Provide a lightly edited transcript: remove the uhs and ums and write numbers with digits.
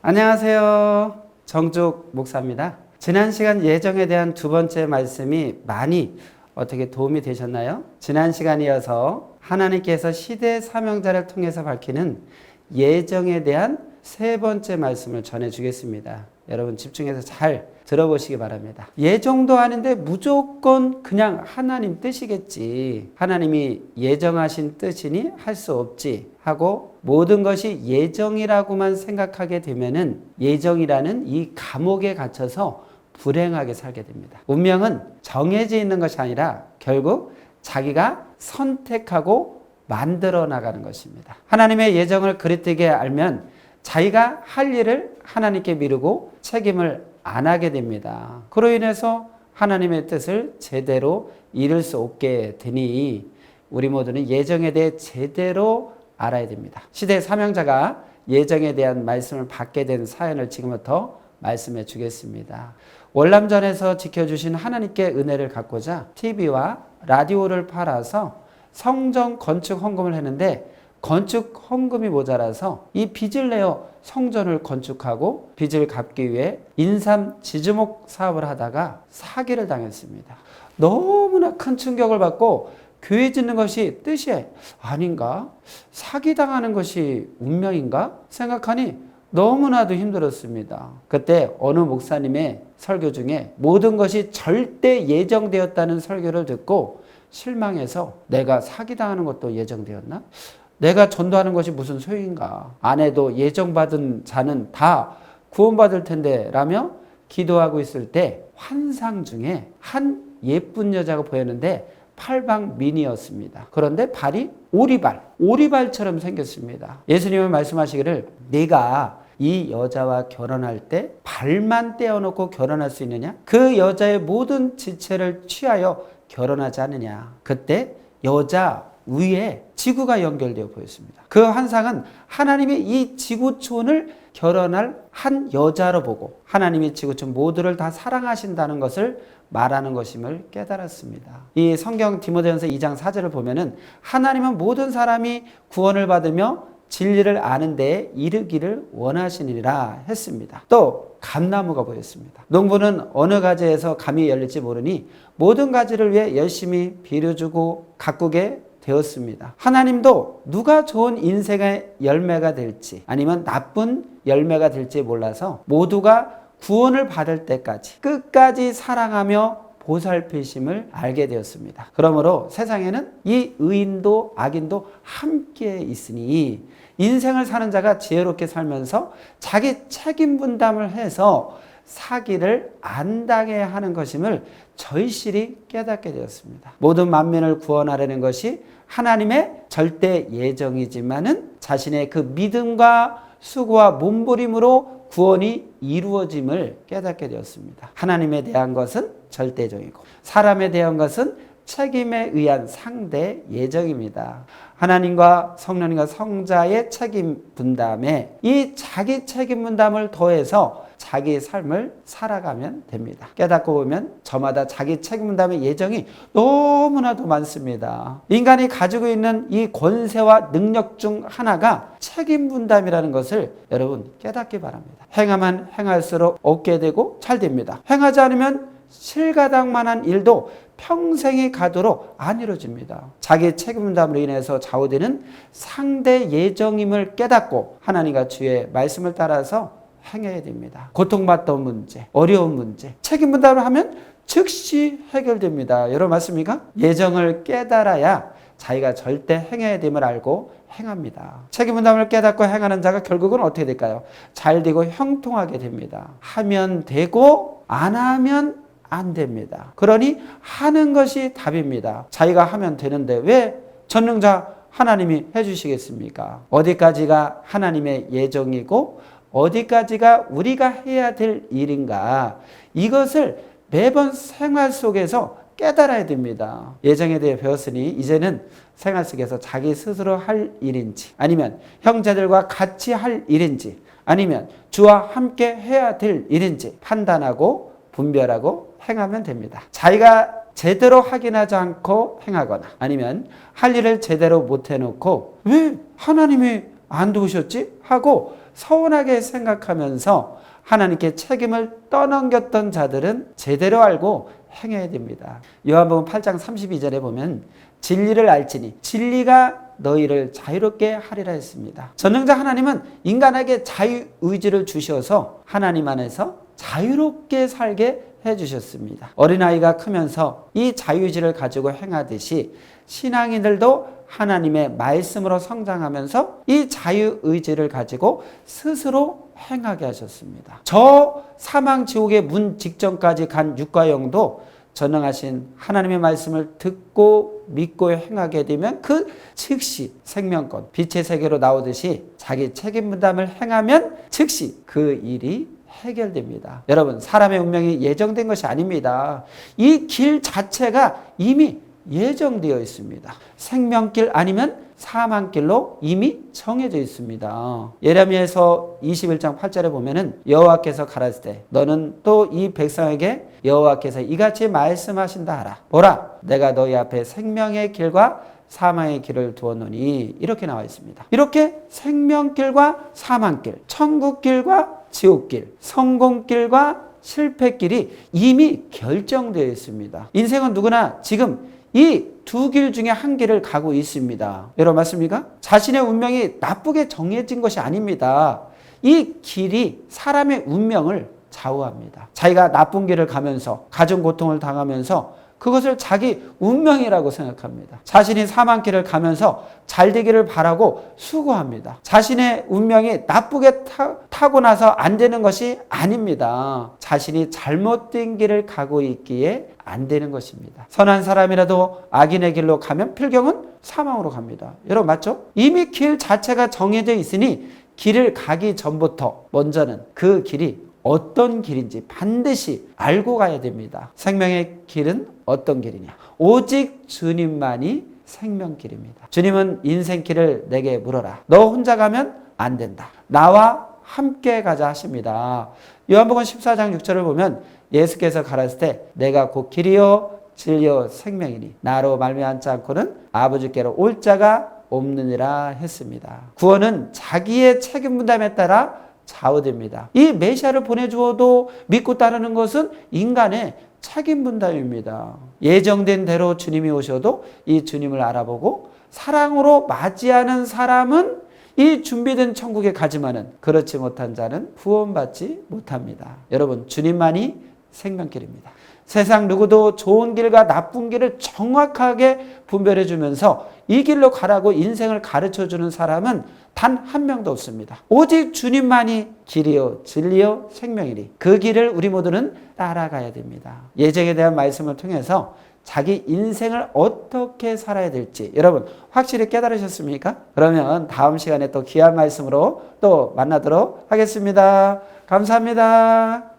안녕하세요. 정죽 목사입니다. 지난 시간 예정에 대한 두 번째 말씀이 많이 어떻게 도움이 되셨나요? 지난 시간에 이어서 하나님께서 시대 사명자를 통해서 밝히는 예정에 대한 세 번째 말씀을 전해주겠습니다. 여러분 집중해서 잘 들어보시기 바랍니다. 예정도 하는데 무조건 그냥 하나님 뜻이겠지. 하나님이 예정하신 뜻이니 할 수 없지 하고 모든 것이 예정이라고만 생각하게 되면은 예정이라는 이 감옥에 갇혀서 불행하게 살게 됩니다. 운명은 정해져 있는 것이 아니라 결국 자기가 선택하고 만들어 나가는 것입니다. 하나님의 예정을 그릇되게 알면 자기가 할 일을 하나님께 미루고 책임을 안 하게 됩니다. 그로 인해서 하나님의 뜻을 제대로 이룰 수 없게 되니 우리 모두는 예정에 대해 제대로 알아야 됩니다. 시대 사명자가 예정에 대한 말씀을 받게 된 사연을 지금부터 말씀해 주겠습니다. 월남전에서 지켜주신 하나님께 은혜를 갖고자 TV와 라디오를 팔아서 성전 건축 헌금을 했는데 건축 헌금이 모자라서 이 빚을 내어 성전을 건축하고 빚을 갚기 위해 인삼 지주목 사업을 하다가 사기를 당했습니다. 너무나 큰 충격을 받고 교회 짓는 것이 뜻이 아닌가? 사기당하는 것이 운명인가? 생각하니 너무나도 힘들었습니다. 그때 어느 목사님의 설교 중에 모든 것이 절대 예정되었다는 설교를 듣고 실망해서 내가 사기당하는 것도 예정되었나? 내가 전도하는 것이 무슨 소용인가? 안 해도 예정받은 자는 다 구원받을 텐데 라며 기도하고 있을 때 환상 중에 한 예쁜 여자가 보였는데 팔방미니였습니다. 그런데 발이 오리발처럼 생겼습니다. 예수님은 말씀하시기를 네가 이 여자와 결혼할 때 발만 떼어놓고 결혼할 수 있느냐? 그 여자의 모든 지체를 취하여 결혼하지 않느냐? 그때 여자 위에 지구가 연결되어 보였습니다. 그 환상은 하나님이 이 지구촌을 결혼할 한 여자로 보고 하나님이 지구촌 모두를 다 사랑하신다는 것을 말하는 것임을 깨달았습니다. 이 성경 디모데전서 2장 4절을 보면은 하나님은 모든 사람이 구원을 받으며 진리를 아는 데에 이르기를 원하시니라 했습니다. 또 감나무가 보였습니다. 농부는 어느 가지에서 감이 열릴지 모르니 모든 가지를 위해 열심히 비료주고 가꾸게 되었습니다. 하나님도 누가 좋은 인생의 열매가 될지 아니면 나쁜 열매가 될지 몰라서 모두가 구원을 받을 때까지 끝까지 사랑하며 보살피심을 알게 되었습니다. 그러므로 세상에는 이 의인도 악인도 함께 있으니 인생을 사는 자가 지혜롭게 살면서 자기 책임 분담을 해서 사기를 안 당해야 하는 것임을 절실히 깨닫게 되었습니다. 모든 만민을 구원하려는 것이 하나님의 절대 예정이지만은 자신의 그 믿음과 수고와 몸부림으로 구원이 이루어짐을 깨닫게 되었습니다. 하나님에 대한 것은 절대적이고 사람에 대한 것은 책임에 의한 상대 예정입니다. 하나님과 성령님과 성자의 책임 분담에 이 자기 책임 분담을 더해서 자기 삶을 살아가면 됩니다. 깨닫고 보면 저마다 자기 책임 분담의 예정이 너무나도 많습니다. 인간이 가지고 있는 이 권세와 능력 중 하나가 책임 분담이라는 것을 여러분 깨닫기 바랍니다. 행하면 행할수록 얻게 되고 잘 됩니다. 행하지 않으면 실가당만한 일도 평생이 가도록 안 이루어집니다. 자기 책임 분담으로 인해서 좌우되는 상대 예정임을 깨닫고 하나님과 주의 말씀을 따라서 행해야 됩니다. 고통받던 문제, 어려운 문제, 책임 분담을 하면 즉시 해결됩니다. 여러분 맞습니까? 예정을 깨달아야 자기가 절대 행해야 됨을 알고 행합니다. 책임 분담을 깨닫고 행하는 자가 결국은 어떻게 될까요? 잘 되고 형통하게 됩니다. 하면 되고 안 하면 안 됩니다. 그러니 하는 것이 답입니다. 자기가 하면 되는데 왜 전능자 하나님이 해주시겠습니까? 어디까지가 하나님의 예정이고 어디까지가 우리가 해야 될 일인가? 이것을 매번 생활 속에서 깨달아야 됩니다. 예정에 대해 배웠으니 이제는 생활 속에서 자기 스스로 할 일인지 아니면 형제들과 같이 할 일인지 아니면 주와 함께 해야 될 일인지 판단하고 분별하고 행하면 됩니다. 자기가 제대로 확인하지 않고 행하거나 아니면 할 일을 제대로 못 해놓고 왜 하나님이 안 도우셨지? 하고 서운하게 생각하면서 하나님께 책임을 떠넘겼던 자들은 제대로 알고 행해야 됩니다. 요한복음 8장 32절에 보면 진리를 알지니 진리가 너희를 자유롭게 하리라 했습니다. 전능자 하나님은 인간에게 자유의지를 주셔서 하나님 안에서 자유롭게 살게 해주셨습니다. 어린아이가 크면서 이 자유의지를 가지고 행하듯이 신앙인들도 하나님의 말씀으로 성장하면서 이 자유의지를 가지고 스스로 행하게 하셨습니다. 저 사망지옥의 문 직전까지 간 육과영도 전능하신 하나님의 말씀을 듣고 믿고 행하게 되면 그 즉시 생명권, 빛의 세계로 나오듯이 자기 책임 분담을 행하면 즉시 그 일이 해결됩니다. 여러분, 사람의 운명이 예정된 것이 아닙니다. 이 길 자체가 이미 예정되어 있습니다. 생명길 아니면 사망길로 이미 정해져 있습니다. 예레미야서 21장 8절에 보면은 여호와께서 가라사대 너는 또 이 백성에게 여호와께서 이같이 말씀하신다 하라. 보라, 내가 너희 앞에 생명의 길과 사망의 길을 두었노니 이렇게 나와 있습니다. 이렇게 생명길과 사망길, 천국길과 지옥길, 성공길과 실패길이 이미 결정되어 있습니다. 인생은 누구나 지금 이 두 길 중에 한 길을 가고 있습니다. 여러분 맞습니까? 자신의 운명이 나쁘게 정해진 것이 아닙니다. 이 길이 사람의 운명을 좌우합니다. 자기가 나쁜 길을 가면서 가정 고통을 당하면서 그것을 자기 운명이라고 생각합니다. 자신이 사망길을 가면서 잘 되기를 바라고 수고합니다. 자신의 운명이 나쁘게 타고 나서 안 되는 것이 아닙니다. 자신이 잘못된 길을 가고 있기에 안 되는 것입니다. 선한 사람이라도 악인의 길로 가면 필경은 사망으로 갑니다. 여러분 맞죠? 이미 길 자체가 정해져 있으니 길을 가기 전부터 먼저는 그 길이 어떤 길인지 반드시 알고 가야 됩니다. 생명의 길은 어떤 길이냐? 오직 주님만이 생명길입니다. 주님은 인생길을 내게 물어라. 너 혼자 가면 안 된다. 나와 함께 가자 하십니다. 요한복음 14장 6절을 보면 예수께서 가라사대 때 내가 곧 길이요 진리요 생명이니 나로 말미암지 않고는 아버지께로 올 자가 없느니라 했습니다. 구원은 자기의 책임 분담에 따라 좌우됩니다. 이 메시아를 보내주어도 믿고 따르는 것은 인간의 책임 분담입니다. 예정된 대로 주님이 오셔도 이 주님을 알아보고 사랑으로 맞이하는 사람은 이 준비된 천국에 가지만은 그렇지 못한 자는 구원받지 못합니다. 여러분 주님만이 생명길입니다. 세상 누구도 좋은 길과 나쁜 길을 정확하게 분별해 주면서 이 길로 가라고 인생을 가르쳐 주는 사람은 단 한 명도 없습니다. 오직 주님만이 길이요 진리요 생명이니 그 길을 우리 모두는 따라가야 됩니다. 예정에 대한 말씀을 통해서 자기 인생을 어떻게 살아야 될지 여러분 확실히 깨달으셨습니까? 그러면 다음 시간에 또 귀한 말씀으로 또 만나도록 하겠습니다. 감사합니다.